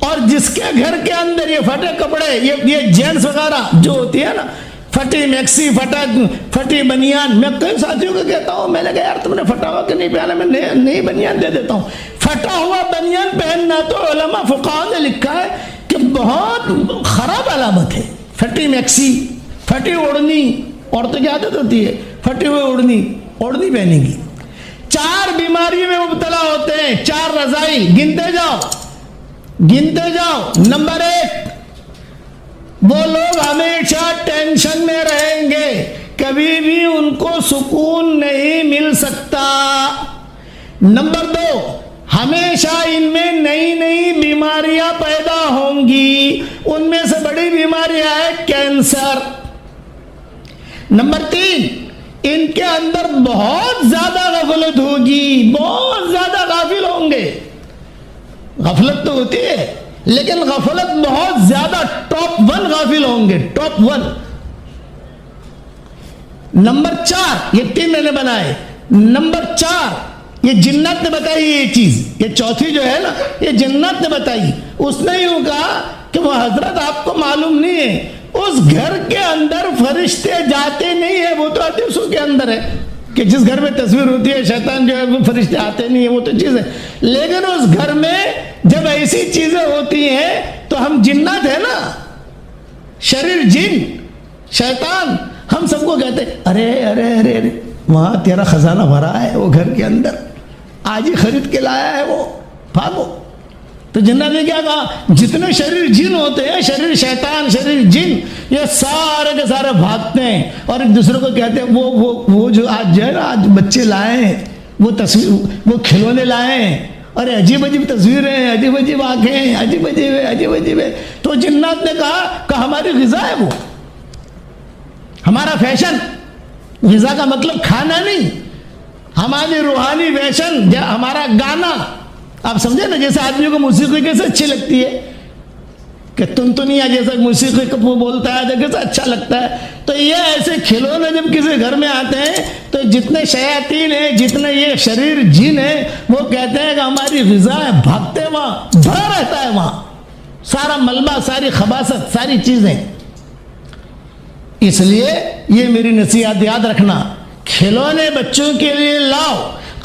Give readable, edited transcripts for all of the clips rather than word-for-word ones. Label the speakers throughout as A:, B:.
A: और जिसके घर के अंदर ये फटे कपड़े, ये जेंट्स वगैरह जो होती है ना, फटी मैक्सी, फटी बनियान, मैं कई साथियों को कहता हूँ, मैंने कहा यार तुमने फटा हुआ कि नहीं पहना, मैं नई बनियान दे देता हूँ। फटा हुआ बनियान पहनना तो उलमा फुक़हा ने लिखा है कि बहुत खराब अलामत है। फटी मैक्सी, फटी ओढ़नी, औरतों की आदत होती है फटी हुई ओढ़नी पहनेगी। 4 बीमारी में मुब्तला होते हैं, 4 रजाई, गिनते जाओ। नंबर 1, वो लोग हमेशा टेंशन में रहेंगे, कभी भी उनको सुकून नहीं मिल सकता। नंबर 2, हमेशा इनमें नई बीमारियां पैदा होंगी, उनमें से बड़ी बीमारियां है कैंसर। नंबर 3, इनके अंदर बहुत ज्यादा गफलत होगी, बहुत ज्यादा गाफिल होंगे। गफलत तो होती है लेकिन गफलत बहुत ज्यादा, टॉप 1 गाफिल होंगे, टॉप 1। नंबर 4, ये 3 मैंने बनाए। नंबर 4, ये जिन्नत ने बताई ये चीज, ये चौथी जो है ना, ये जिन्नत ने बताई। उसने यूं कहा कि वो हजरत आपको मालूम नहीं है, उस घर के अंदर फरिश्ते जाते नहीं है, वो तो हदीसों के अंदर है कि जिस घर में तस्वीर होती है शैतान जो है वो फरिश्ते आते नहीं है, वो तो चीज है। लेकिन उस घर में जब ऐसी चीजें होती हैं तो हम जिन्नात है ना, शरीर जिन शैतान, हम सबको कहते हैं अरे अरे अरे अरे वहां तेरा खजाना भरा है, वो घर के अंदर आज ही खरीद के लाया है, वो भागो। तो जिन्नात ने क्या कहा, जितने शरीर जिन होते हैं, शरीर शैतान, शरीर जिन, ये सारे के सारे भागते हैं और एक दूसरे को कहते हैं वो जो आज जो है ना, आज बच्चे लाए हैं वो तस्वीर, वो खिलौने लाए हैं, अरे अजीब अजीब तस्वीरें, अजीब अजीब आंखें, अजीब अजीब है। तो जिन्नात ने कहा हमारी ग़िज़ा है वो, हमारा फैशन। ग़िज़ा का मतलब खाना नहीं, हमारी रूहानी फैशन, हमारा गाना। आप समझे ना, जैसे आदमी को मौसीकी कैसे अच्छी लगती है कि तुनतुनिया जैसा मौसीकी को बोलता है तो कैसे अच्छा लगता है। तो ये ऐसे खिलौने जब किसी घर में आते हैं तो जितने शयातीन हैं, जितने ये शरीर जिन है, वो कहते हैं कि हमारी ग़िज़ा है, भागते हैं, वहाँ भरा रहता है, वहाँ सारा मलबा, सारी खबासत, सारी चीजें। इसलिए ये मेरी नसीहत याद रखना, खिलौने बच्चों के लिए लाओ।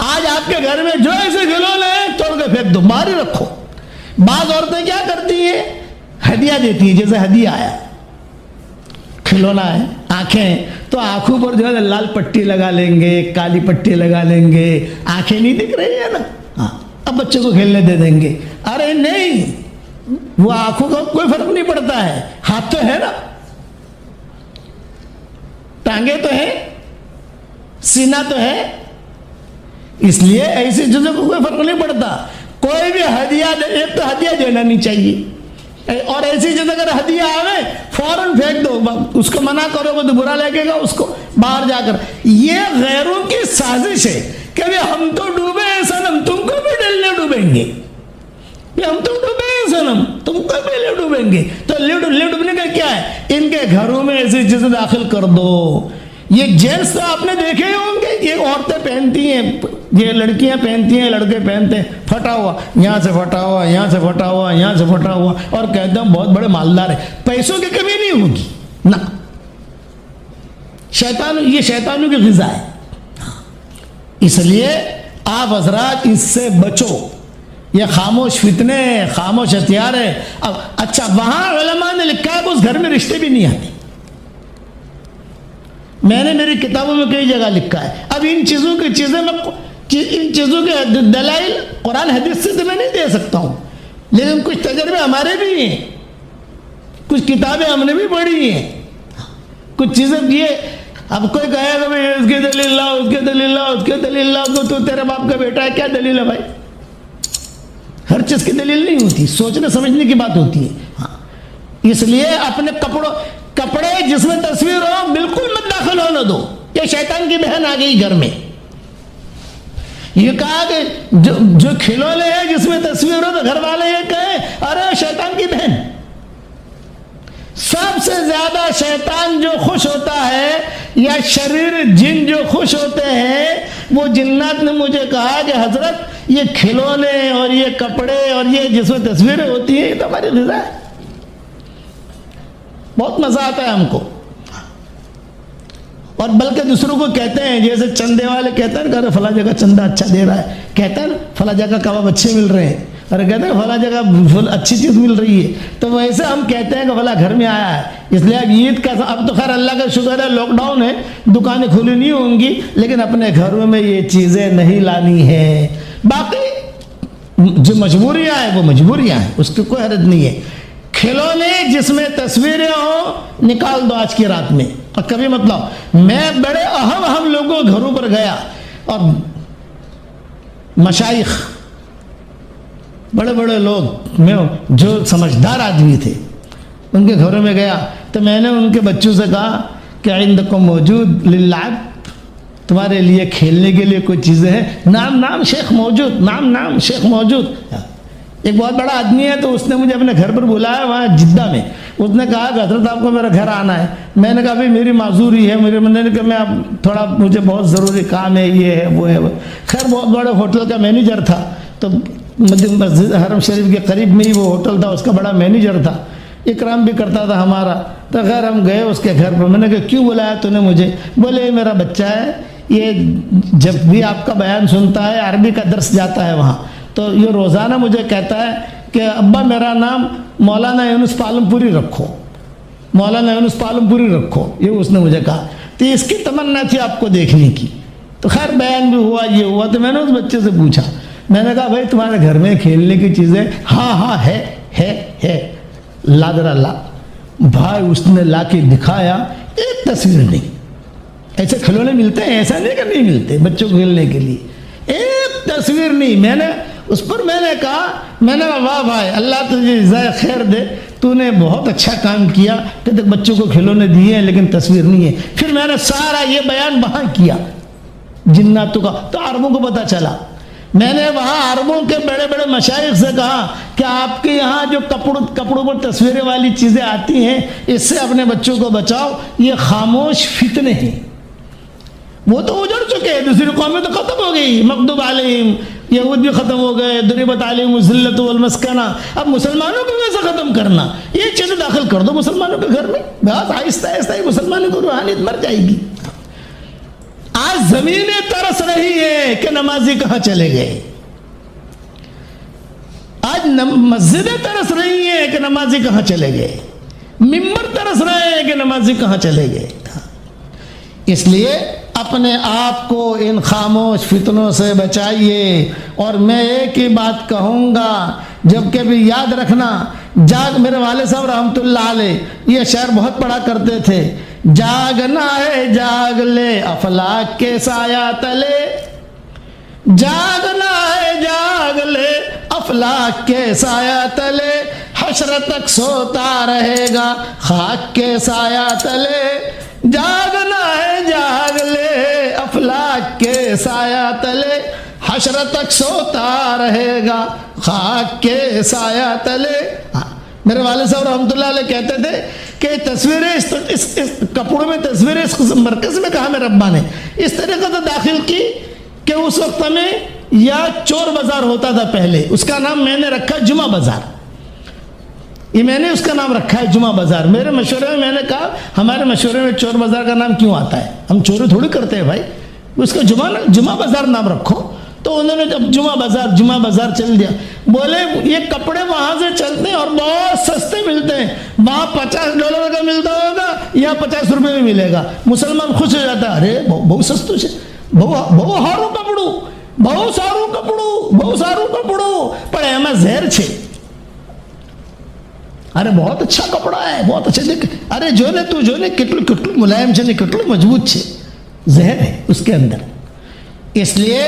A: आज आपके घर में जो ऐसे खिलौने हैं तोड़ के फेंक दो, बाहर ही रखो। बाज़ औरतें क्या करती हैं, हदिया देती है, जैसे हदिया आया, खिलौना है, आंखें, तो आंखों पर जो है लाल पट्टी लगा लेंगे, काली पट्टी लगा लेंगे, आंखें नहीं दिख रही है ना, हाँ अब बच्चे को खेलने दे देंगे। अरे नहीं, वो आंखों का कोई फर्क नहीं पड़ता है, हाथ तो है ना, टांगे तो है, सीना तो है, इसलिए ऐसी चीजों को कोई फर्क नहीं पड़ता। कोई भी हदिया दे, एक तो हदिया देना नहीं चाहिए, और ऐसी चीज अगर हदिया आवे फौरन फेंक दो, उसको मना करोगे तो बुरा लगेगा उसको बाहर जाकर। ये गैरों की साजिश है कि हम तो डूबे हैं सनम, तुमको भी डलने डूबेंगे, हम तो डूबे हैं सनम, तुमको पहले डूबेंगे। तो डूबने का क्या है, इनके घरों में ऐसी चीजें दाखिल कर दो। ये जेंट्स तो आपने देखे ही होंगे, ये औरतें पहनती हैं, ये लड़कियां पहनती हैं, लड़के पहनते हैं, फटा हुआ, यहाँ से फटा हुआ, यहाँ से फटा हुआ, यहाँ से फटा हुआ, और कहते हैं बहुत बड़े मालदार है। पैसों की कमी नहीं होगी ना, शैतान, ये शैतानों की ग़िज़ा है। इसलिए आप हज़रात इससे बचो, ये खामोश फितने, खामोश हथियार है। अब अच्छा, वहां उलमा ने लिखा है कि उस घर में रिश्ते भी नहीं आते, मैंने मेरी किताबों में कई जगह लिखा है। अब इन चीज़ों की इन चीज़ों के दलाइल कुरान हदीस से तो मैं नहीं दे सकता हूँ, लेकिन कुछ तजर्बे हमारे भी हैं, कुछ किताबें हमने भी पढ़ी हैं, कुछ चीज़ें ये। अब कोई कहेगा भाई उसकी दलील लाओ, उसके दलील लाओ, उसके दलील लाओ, तो तेरे बाप का बेटा है, क्या दलील है भाई? हर चीज़ की दलील नहीं होती, सोचने समझने की बात होती है। हाँ, इसलिए अपने कपड़े जिसमें तस्वीर हो बिल्कुल मत दाखिल होने दो। ये शैतान की बहन आ गई घर में। ये कहा कि जो खिलौने हैं जिसमें तस्वीर हो, तो घर वाले ये कहे अरे शैतान की बहन। सबसे ज्यादा शैतान जो खुश होता है या शरीर जिन जो खुश होते हैं, वो जिन्नात ने मुझे कहा कि हजरत ये खिलौने और ये कपड़े और ये जिसमें तस्वीरें होती हैं, ये तो हमारी ग़िज़ा है। बहुत मज़ा आता है हमको। और बल्कि दूसरों को कहते हैं, जैसे चंदे वाले कहते हैं अरे फला जगह चंदा अच्छा दे रहा है, कहते हैं ना फला जगह कबाब अच्छे मिल रहे हैं, अरे कहते हैं फला जगह अच्छी चीज़ मिल रही है। तो वैसे हम कहते हैं कि फला घर में आया है, इसलिए अब ईद का, अब तो खैर अल्लाह का शुक्र है लॉकडाउन है, दुकानें खुली नहीं होंगी, लेकिन अपने घरों में ये चीज़ें नहीं लानी है। बाकी जो मजबूरियाँ हैं वो मजबूरियाँ हैं, उसकी कोई हरज नहीं है। खिलौने जिसमें तस्वीरें हो निकाल दो आज की रात में, और कभी मत लाओ। मैं बड़े अहम लोगों के घरों पर गया और मशाइख, बड़े बड़े लोग में जो समझदार आदमी थे, उनके घरों में गया तो मैंने उनके बच्चों से कहा कि इंदकुम मौजूद लिल्लाब, तुम्हारे लिए खेलने के लिए कोई चीज़ें हैं? नाम शेख मौजूद, नाम शेख मौजूद। एक बहुत बड़ा आदमी है, तो उसने मुझे अपने घर पर बुलाया वहाँ जिद्दा में। उसने कहा कि हजरत आपको मेरा घर आना है। मैंने कहा भाई मेरी माजूरी है, मैंने कहा मैं अब थोड़ा, मुझे बहुत ज़रूरी काम है, ये है वो है। खैर बहुत बड़े होटल का मैनेजर था, तो मस्जिद हरम शरीफ के करीब में ही वो होटल था, उसका बड़ा मैनेजर था, इकराम भी करता था हमारा। तो खैर हम गए उसके घर पर। मैंने कहा क्यों बुलाया तूने मुझे? बोले मेरा बच्चा है, ये जब भी आपका बयान सुनता है, अरबी का दर्स जाता है वहाँ, तो ये रोज़ाना मुझे कहता है कि अब्बा मेरा नाम मौलाना यूनुस पालमपुरी रखो, मौलाना यूनुस पालमपुरी रखो, ये उसने मुझे कहा। तो इसकी तमन्ना थी आपको देखने की। तो खैर बयान भी हुआ, ये हुआ। तो मैंने उस बच्चे से पूछा, मैंने कहा भाई तुम्हारे घर में खेलने की चीज़ें? हाँ है। लादरा ला भाई, उसने ला के दिखाया, एक तस्वीर नहीं। ऐसे खिलौने मिलते हैं, ऐसा नहीं कि नहीं मिलते बच्चों को खेलने के लिए, एक तस्वीर नहीं। मैंने उस पर कहा वाह भाई, अल्लाह तुझे ज़ाय खैर दे, तूने बहुत अच्छा काम किया कि देख बच्चों को खिलौने दिए हैं लेकिन तस्वीर नहीं है। फिर मैंने सारा ये बयान वहाँ किया जिन्नातों का, तो अरबों को पता चला। मैंने वहाँ अरबों के बड़े बड़े मशाइख से कहा कि आपके यहाँ जो कपड़ों पर तस्वीरें वाली चीज़ें आती हैं, इससे अपने बच्चों को बचाओ, ये खामोश फितने हैं। वो तो उजड़ चुके हैं, दूसरी कौमें तो ख़त्म हो गई, मकदूब अलैहिम, यहूद भी ख़त्म हो गए, दुरिबत अलैहिम ज़िल्लत वल मस्कना। अब मुसलमानों को कैसे ख़त्म करना? ये चीज़ें दाखिल कर दो मुसलमानों के घर में, बस आहिस्ता ही मुसलमानों को रूहानियत मर जाएगी। आज ज़मीनें तरस रही है कि नमाजी कहाँ चले गए, आज मस्जिदें तरस रही हैं कि नमाजी कहाँ चले गए, मिंबर तरस रहे हैं कि नमाजी कहाँ चले गए। इसलिए अपने आप को इन खामोश फितनों से बचाइए। और मैं एक ही बात कहूँगा, जब कभी याद रखना, जाग, मेरे वाले साहब रहमतुल्लाह अलैह ये शेर बहुत पढ़ा करते थे, जागना है जाग ले अफलाक के साया तले, जागना है जाग ले अफलाक के साया तले, हश्र तक सोता रहेगा खाक के साया तले, जागना है जाग ले अफलाक के साया तले, हश्र तक सोता रहेगा खाक के साया तले। मेरे वाले साहब रहमतुल्लाह अलैह कहते थे कि तस्वीरें इस कपड़ों में तस्वीरें इस मरकज़ में कहा मेरे रब्बा ने इस तरीके से दाखिल की कि उस वक्त में या चोर बाजार होता था पहले, उसका नाम मैंने रखा जुमा बाजार। ये मैंने उसका नाम रखा है जुमा बाजार। मेरे मशवरे में मैंने कहा हमारे मशवरे में चोर बाजार का नाम क्यों आता है, हम चोरी थोड़ी करते हैं भाई, उसका जुमा बाजार नाम रखो। तो उन्होंने जब जुमा बाजार चल दिया, बोले ये कपड़े वहाँ से चलते हैं और बहुत सस्ते मिलते हैं, वहाँ $50 का मिलता होगा, यहाँ $50 में मिलेगा। मुसलमान खुश हो जाता है, अरे बहुत सस्तु છે, બહુ સારું કપડું પણ એમાં ઝેર છે। अरे बहुत अच्छा कपड़ा है, बहुत अच्छे देख, अरे जो ने तू जो ने कितलू मुलायम है, कितलू मजबूत है, जहर है उसके अंदर। इसलिए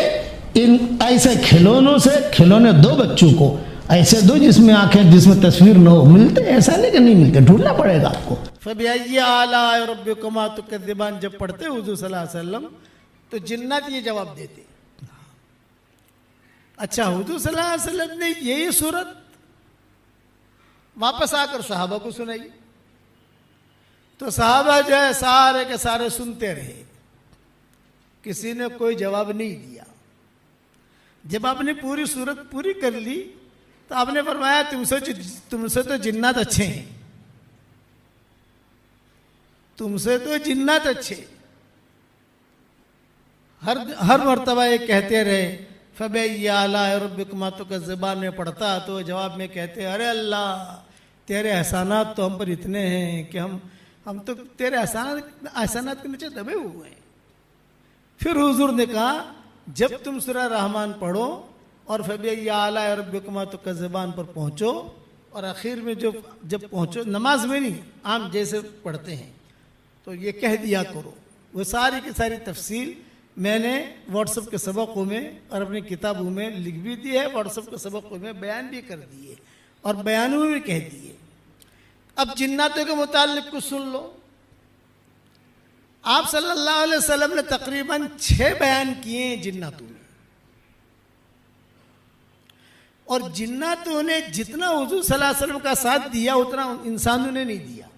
A: इन ऐसे खिलौने दो बच्चों को, ऐसे दो जिसमें आंखें, जिसमें तस्वीर न हो। मिलते ऐसा नहीं कि नहीं मिलते, ढूंढना पड़ेगा आपको।
B: फबिअय्यि आलाइ रब्बिकुमा तुकज़्ज़िबान जब पढ़ते हुजूर सल्लल्लाहु अलैहि वसल्लम तो जिन्नात ये जवाब देते। अच्छा, हुजूर सल्लल्लाहु अलैहि वसल्लम ने यही सूरत वापस आकर सहाबा को सुनाई, तो सहाबा जो है सारे के सारे सुनते रहे, किसी ने कोई जवाब नहीं दिया। जब आपने पूरी सूरत पूरी कर ली तो आपने फरमाया तुमसे तो जिन्नात अच्छे हैं, तुमसे तो जिन्नात अच्छे। हर मर्तबा ये कहते रहे फ़बैय्याला रब्बिकुमा, तो का ज़बान में पढ़ता तो जवाब में कहते अरे अल्लाह तेरे एहसानात तो हम पर इतने हैं कि हम तो तेरे एहसानात के नीचे दबे हुए हैं। फिर हुजूर ने कहा जब तुम सूरह रहमान पढ़ो और फ़बैय्याला रब्बिकुमा तो का ज़बान पर पहुँचो और आखिर में जब पहुँचो, नमाज में नहीं आम जैसे पढ़ते हैं, तो ये कह दिया करो। वो सारी की सारी तफसील मैंने व्हाट्सएप के सबकों में और अपनी किताबों में लिख भी दी है, व्हाट्सएप के सबकों में बयान भी कर दिए और बयानों में भी कह दिए। अब जिन्नातों के मुतालिक कुछ सुन लो। आप सल्लल्लाहु अलैहि वसल्लम ने तकरीबन 6 बयान किए हैं जिन्नातों में, और जिन्नातों ने जितना हुजूर सल्लल्लाहु अलैहि वसल्लम का साथ दिया उतना इंसानों ने नहीं दिया।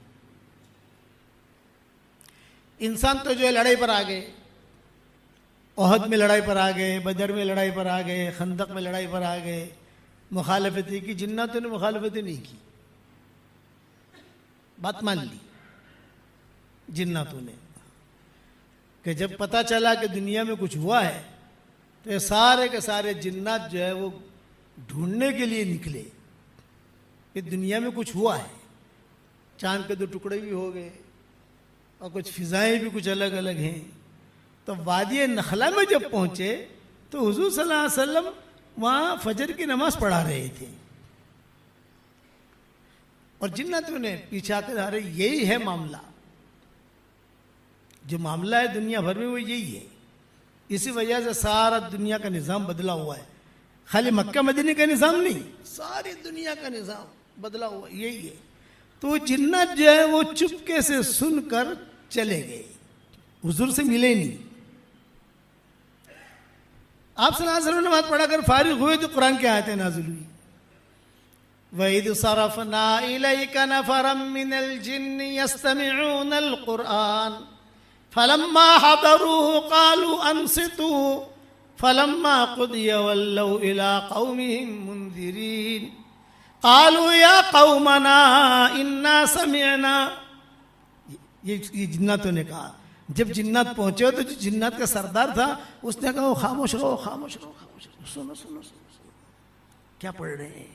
B: इंसान तो जो है लड़ाई पर आ गए, ओहद में लड़ाई पर आ गए, बदर में लड़ाई पर आ गए, खंदक में लड़ाई पर आ गए, मुखालफती की। जिन्नातों ने मुखालफती नहीं की, बात मान ली जिन्नातों ने कि जब पता चला कि दुनिया में कुछ हुआ है तो ये सारे के सारे जिन्नात जो है वो ढूंढने के लिए निकले कि दुनिया में कुछ हुआ है। चांद के 2 टुकड़े भी हो गए और कुछ फिजाएं भी कुछ अलग अलग हैं। तो वादी नखला में जब पहुंचे तो हुजूर सल्लल्लाहु अलैहि वसल्लम वहाँ फजर की नमाज पढ़ा रहे थे और जिन्नातों ने पीछा कर आ रहे यही है मामला, जो मामला है दुनिया भर में वो यही है। इसी वजह से सारा दुनिया का निज़ाम बदला हुआ है, खाली मक्का मदीने का निज़ाम नहीं, सारी दुनिया का निज़ाम बदला हुआ यही है। तो जिन्नात जो है वो चुपके से सुनकर चले गए, हुजूर से मिले नहीं। आप सल्लल्लाहु अलैहि वसल्लम नमाज पढ़ा कर फारिग हुए तो कुरान की आयतें नाज़िल हुई। वइद सरफना इलैका नफरम मिनल जिन्नि यस्तमिऊनल कुरआन फलम्मा हदरूहु क़ालू अंसितू फलम्मा कुदिया वल्लौ इला कौमिहिम मुंदिरीन क़ालू या कौमना इन्ना समिअना। ये जिन्नातों ने कहा। जब जिन्नात पहुंचे तो जो जिन्नात का सरदार था उसने कहा खामोश रहो, खामोश रहो, खामोश रहो, सुनो सुनो सुनो, क्या पढ़ रहे हैं।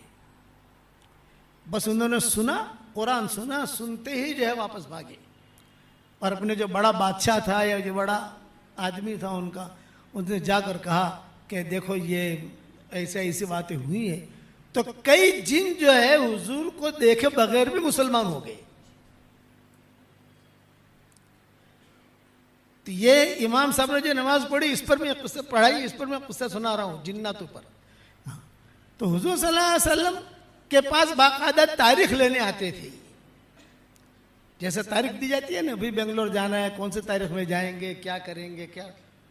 B: बस उन्होंने सुना, कुरान सुना, सुनते ही जो है वापस भागे और अपने जो बड़ा बादशाह था या जो बड़ा आदमी था उनका, उसने जाकर कहा कि देखो ये ऐसी बातें हुई हैं। तो कई जिन जो है हुजूर को देखे बगैर भी मुसलमान हो गए। तो ये इमाम साहब ने जो नमाज पढ़ी इस पर मैं किस्सा पढ़ाई, इस पर मैं किस्सा सुना रहा हूँ जिन्नातों पर। तो हुजूर सल्लल्लाहु अलैहि वसल्लम के पास बाकायदा तारीख लेने आते थे। जैसे तारीख दी जाती है ना, अभी बेंगलोर जाना है, कौन से तारीख में जाएंगे, क्या करेंगे, क्या,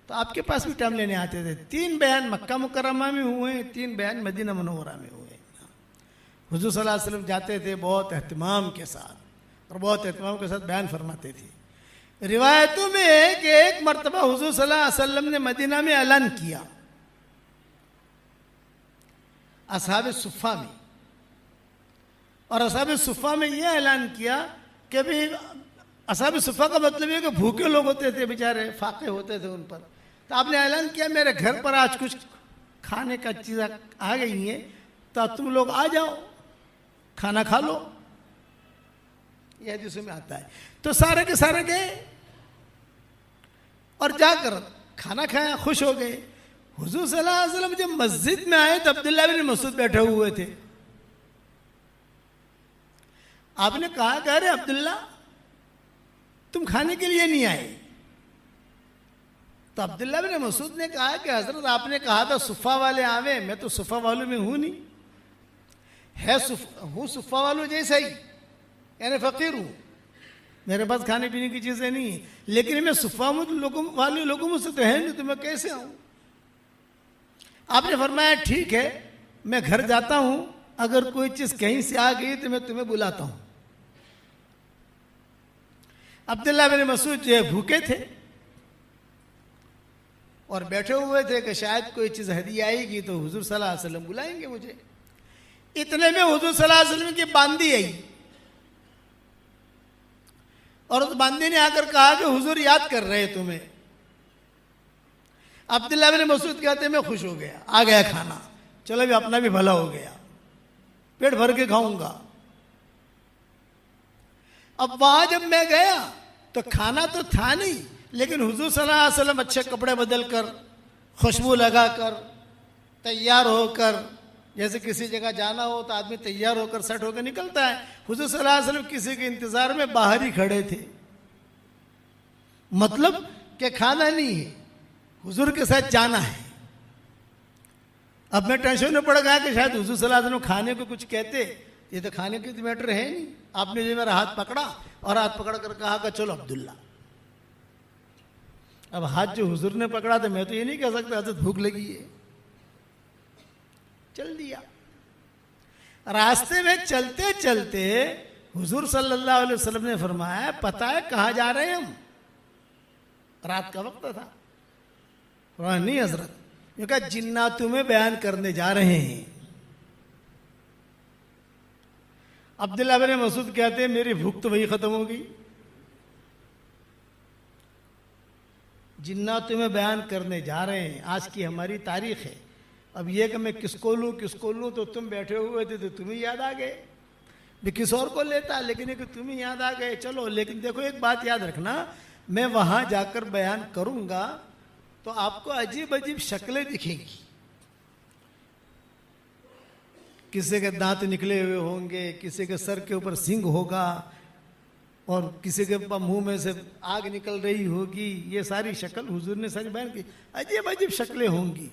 B: तो आपके पास भी टाइम लेने आते थे। 3 बयान मक्का मुकर्रमा में हुए, 3 बयान मदीना मुनव्वरा में हुए। हुजूर सल्लल्लाहु अलैहि वसल्लम जाते थे बहुत एहतिमाम के साथ और बहुत एहतिमाम के साथ बयान फरमाते थे। रिवायतों में है कि एक मरतबा हुजूर सल्लल्लाहु अलैहि वसल्लम ने मदीना में ऐलान किया असहाब सुफ़ा में, और असहाब सुफ़ा में यह ऐलान किया कि भाई असहाब सुफ़ा का मतलब ये कि भूखे लोग होते थे बेचारे, फाके होते थे उन पर। तो आपने ऐलान किया मेरे घर पर आज कुछ खाने का चीज़ आ गई है तो तुम लोग आ जाओ, खाना खा लो। यह जिसमें आता है। तो सारे के सारे गए और जाकर खाना खाया, खुश हो गए। हुजूर सल्लल्लाहु अलैहि वसल्लम जब मस्जिद में आए तो अब्दुल्लाह बिन मसूद बैठे हुए थे। आपने कहा कि अरे अब्दुल्ला तुम खाने के लिए नहीं आए। तो अब्दुल्लाह बिन मसूद ने कहा कि हजरत आपने कहा था सुफ़ा वाले आवे, मैं तो सुफ़ा वालों में हूं नहीं, हूँ सुफ़ा वालों जैसा ही, यानी फ़कीर हूँ, मेरे पास खाने पीने की चीज़ें नहीं है, लेकिन मैं सुफ़ा वाले लोगों में से तो है नहीं, तो मैं कैसे आऊँ। आपने फरमाया ठीक है मैं घर जाता हूँ, अगर कोई चीज़ कहीं से आ गई तो मैं तुम्हें बुलाता हूँ। अब्दुल्लाह बिन मसूद जो है भूखे थे, और बैठे हुए थे कि शायद कोई चीज़ हदिया आएगी तो हुजूर सल्लल्लाहु अलैहि वसल्लम बुलाएंगे मुझे। इतने में हुजूर सल्लल्लाहु अलैहि वसल्लम की बांदी आई और उस बांदी ने आकर कहा कि हुजूर याद कर रहे हैं तुम्हें। अब्दुल्लाह बिन मसूद कहते मैं खुश हो गया, आ गया खाना, चलो भी अपना भी भला हो गया, पेट भर के खाऊंगा। अब वहां जब मैं गया तो खाना तो था नहीं, लेकिन हुजूर सल्लल्लाहु अलैहि वसल्लम अच्छे कपड़े बदल कर, खुशबू लगाकर, तैयार होकर, जैसे किसी जगह जाना हो तो आदमी तैयार होकर सेट होकर निकलता है, हुजूर सल्लल्लाहु अलैहि वसल्लम किसी के इंतजार में बाहर ही खड़े थे। मतलब कि खाना नहीं है, हुजूर के साथ जाना है। अब मैं टेंशन में पड़ गया कि शायद हुजूर सल्लल्लाहु अलैहि वसल्लम खाने को कुछ कहते, ये तो खाने की मैटर है नहीं। आपने जो मेरा हाथ पकड़ा और हाथ पकड़ कर कहा कि चलो अब्दुल्ला। अब हाथ जो हुजूर ने पकड़ा तो मैं तो ये नहीं कह सकता हजरत भूख लगी है, चल दिया। रास्ते में चलते चलते हुजूर सल्लल्लाहु अलैहि वसल्लम ने फरमाया, पता है कहाँ जा रहे हैं हम? रात का वक्त था। नहीं हजरत, ये कहा जिन्नातों में बयान करने जा रहे हैं। अब्दुल्लाह बिन मसूद कहते हैं मेरी भूख तो वही खत्म हो गई। जिन्नातों में बयान करने जा रहे हैं, आज की हमारी तारीख है। अब ये कि मैं किसको लूँ, तो तुम बैठे हुए थे तो तुम्हें याद आ गए, मैं किस और को लेता, लेकिन एक तुम्हें याद आ गए। चलो, लेकिन देखो एक बात याद रखना, मैं वहां जाकर बयान करूंगा तो आपको अजीब अजीब शक्लें दिखेंगी। किसी के दांत निकले हुए होंगे, किसी के सर के ऊपर सिंग होगा और किसी के मुंह में से आग निकल रही होगी। ये सारी शक्ल हुजूर ने सारी बयान की, अजीब अजीब शक्लें होंगी।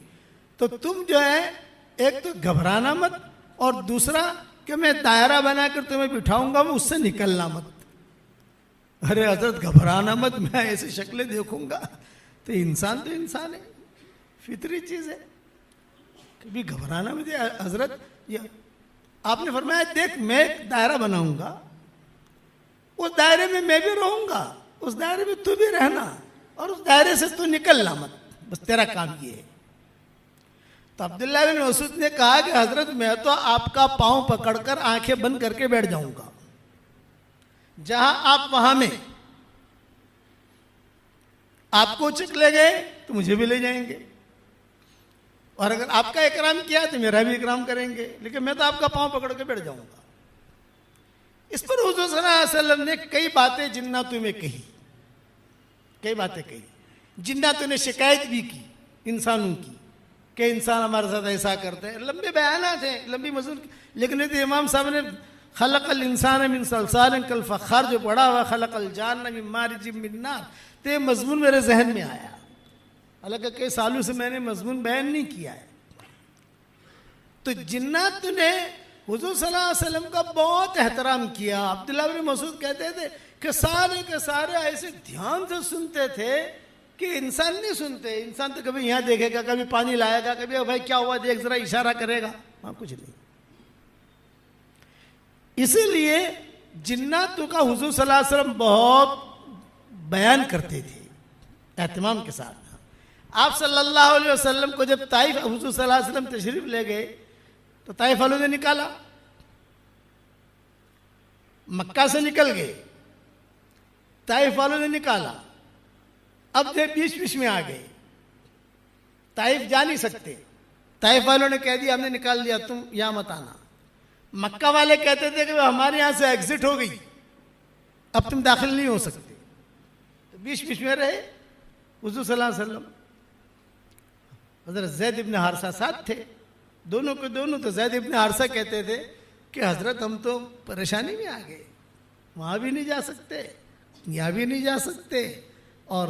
B: तो तुम जो है एक तो घबराना मत, और दूसरा कि मैं दायरा बनाकर तुम्हें बिठाऊंगा, वो उससे निकलना मत। अरे हजरत घबराना मत, मैं ऐसी शक्लें देखूंगा तो इंसान है, फितरी चीज है, कभी घबराना मत। हजरत ये आपने फरमाया देख मैं एक दायरा बनाऊंगा, उस दायरे में मैं भी रहूंगा, उस दायरे में तू भी रहना, और उस दायरे से तू निकलना मत, बस तेरा काम ये है। तो अब्दुल्लाह बिन मसूद ने कहा कि हजरत मैं तो आपका पांव पकड़कर आंखें बंद करके बैठ जाऊंगा, जहां आप वहां में आपको उचक ले गए तो मुझे भी ले जाएंगे, और अगर आपका इकराम किया तो मेरा भी इकराम करेंगे, लेकिन मैं तो आपका पांव पकड़ के बैठ जाऊंगा। इस पर हुजूर सल्लल्लाहु अलैहि वसल्लम ने कई बातें जिन्नातों में कही, कई बातें कही। जिन्नातों ने शिकायत भी की इंसानों की कि इंसान हमारे साथ ऐसा करते हैं। लंबे बयानात हैं, लंबी मजमून, लेकिन ये तो इमाम साहब ने खलक़ल इंसान मिन सलसालिन कल फ़ख़्ख़ार जो पढ़ा हुआ, खलक़ल जान्न मिन मारिजिम मिन नार, तो ये मजमून मेरे जहन में आया। हालांकि कई सालों से मैंने मजमून बयान नहीं किया है। तो जिन्नात ने हुजूर सल्लल्लाहु अलैहि वसल्लम का बहुत एहतराम किया। अब्दुल्लाह बिन मसूद कहते थे कि सारे के सारे ऐसे ध्यान से सुनते थे कि इंसान नहीं सुनते। इंसान तो कभी यहाँ देखेगा, कभी पानी लाएगा, कभी भाई क्या हुआ देख जरा, इशारा करेगा, वहां कुछ नहीं। इसीलिए जिन्नातों का हुजूर सल्लल्लाहु अलैहि वसल्लम बहुत बयान करते थे एहतमाम के साथ। आप सल्लल्लाहु अलैहि वसल्लम को जब ताइफ हुजूर सल्लल्लाहु अलैहि वसल्लम तशरीफ ले गए तो ताइफ वालों ने निकाला, मक्का से निकल गए, ताइफ वालों ने निकाला, अब जो बीच बीच में आ गए, ताइफ जा नहीं सकते। ताइफ वालों ने कह दिया हमने निकाल दिया, तुम यहां मत आना। मक्का वाले कहते थे कि हमारे यहां से एग्जिट हो गई, अब तुम दाखिल नहीं हो सकते। तो बीच बीच में रहे हुजूर सल्लल्लाहु अलैहि वसल्लम। हजरत ज़ैद इब्न हारिसा साथ थे, दोनों के दोनों। तो ज़ैद इब्न हारिसा कहते थे कि हजरत हम तो परेशानी में आ गए, वहां भी नहीं जा सकते, यहाँ भी नहीं जा सकते, और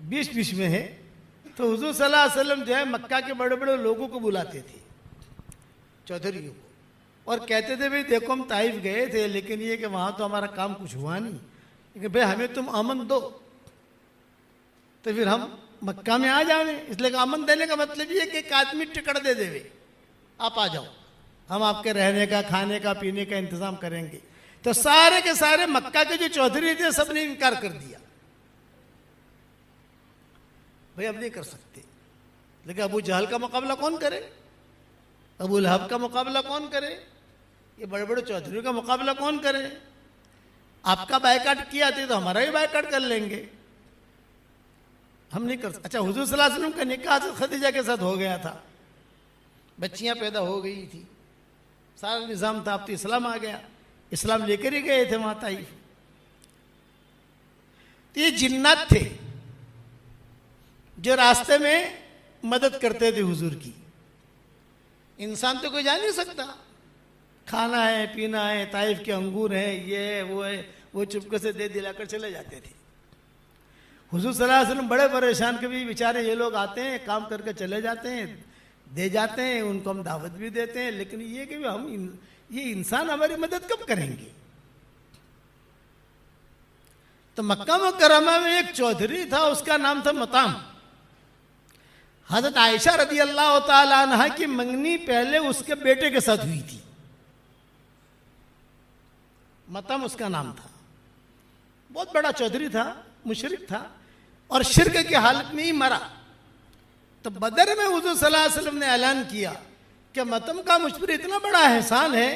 B: बीच बीच में है। तो हुजूर सल्लल्लाहु अलैहि वसल्लम जो है मक्का के बड़े बड़े लोगों को बुलाते थे, चौधरियों को, और कहते थे भाई देखो हम ताइफ गए थे, लेकिन ये कि वहां तो हमारा काम कुछ हुआ नहीं, लेकिन भाई हमें तुम अमन दो तो फिर हम मक्का में आ जावे। इसलिए अमन देने का मतलब ये कि एक आदमी टिकट दे देवे, आप आ जाओ, हम आपके रहने का, खाने का, पीने का इंतजाम करेंगे। तो सारे के सारे मक्का के जो चौधरी थे सबने इनकार कर दिया, भाई अब नहीं कर सकते। लेकिन अबू जहल का मुकाबला कौन करे, अबू लहब का मुकाबला कौन करे, ये बड़े बड़े चौधरी का मुकाबला कौन करे। आपका बायकाट किया थे तो हमारा भी बायकाट कर लेंगे, हम नहीं कर सकते। अच्छा, हुजूर सल्लल्लाहु अलैहि वसल्लम का निकाह तो खदीजा के साथ हो गया था, बच्चियां पैदा हो गई थी, सारा निज़ाम था, अब तो इस्लाम आ गया, इस्लाम लेकर ही गए थे वहां ताइफ। तो ये जिन्नात थे जो रास्ते में मदद करते थे हुजूर की। इंसान तो कोई जा नहीं सकता, खाना है पीना है, ताइफ के अंगूर है, ये है वो है, वो चुपके से दे दिलाकर चले जाते थे। हुजूर सल्लल्लाहु अलैहि वसल्लम बड़े परेशान, कभी बेचारे ये लोग आते हैं काम करके चले जाते हैं, दे जाते हैं, उनको हम दावत भी देते हैं, लेकिन ये कि ये इंसान हमारी मदद कब करेंगे। तो मक्का मुकर्रमा में एक चौधरी था, उसका नाम था मताम। हजरत आयशा रदी अल्लाह तआला अन्हा की मंगनी पहले उसके बेटे के साथ हुई थी, मतम उसका नाम था। बहुत बड़ा चौधरी था, मुशरिक था और शिरक की हालत में ही मरा। तो बदर में हुजूर सल्लल्लाहु अलैहि वसल्लम ने ऐलान किया कि मतम का मुझ पर इतना बड़ा एहसान है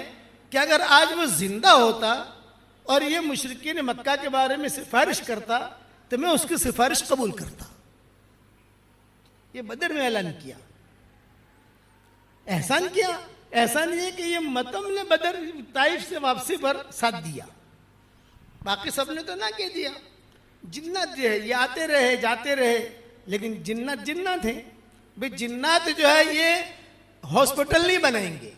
B: कि अगर आज वो जिंदा होता और ये मुशरिकीन मक्का के बारे में सिफारिश करता तो मैं उसकी सिफारिश कबूल करता। ये बदर में ऐलान किया, एहसान किया। एहसान ये कि ये मतम ने बदर ताइफ से वापसी पर साथ दिया, बाकी सबने तो ना कह दिया। जिन्नात जो है ये आते रहे जाते रहे, लेकिन जिन्नात जिन्नात है भाई। जिन्नात जो है ये हॉस्पिटल नहीं बनाएंगे,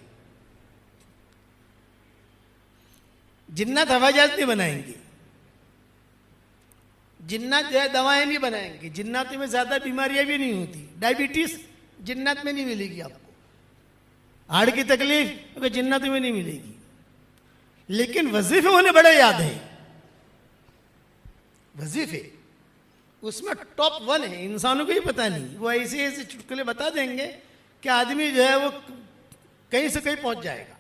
B: जिन्नात हवाई जहाज नहीं बनाएंगे, जिन्नात जो है दवाएं नहीं बनाएंगे, जिन्नात में ज्यादा बीमारियां भी नहीं होती, डायबिटीज जिन्नात में नहीं मिलेगी आपको, हार्ट की तकलीफ जिन्नात में नहीं मिलेगी। लेकिन वजीफे उन्हें बड़े याद है, वजीफे उसमें टॉप 1 है, इंसानों को ही पता नहीं। वो ऐसे ऐसे चुटकुले बता देंगे कि आदमी जो है वो कहीं से कहीं पहुंच जाएगा।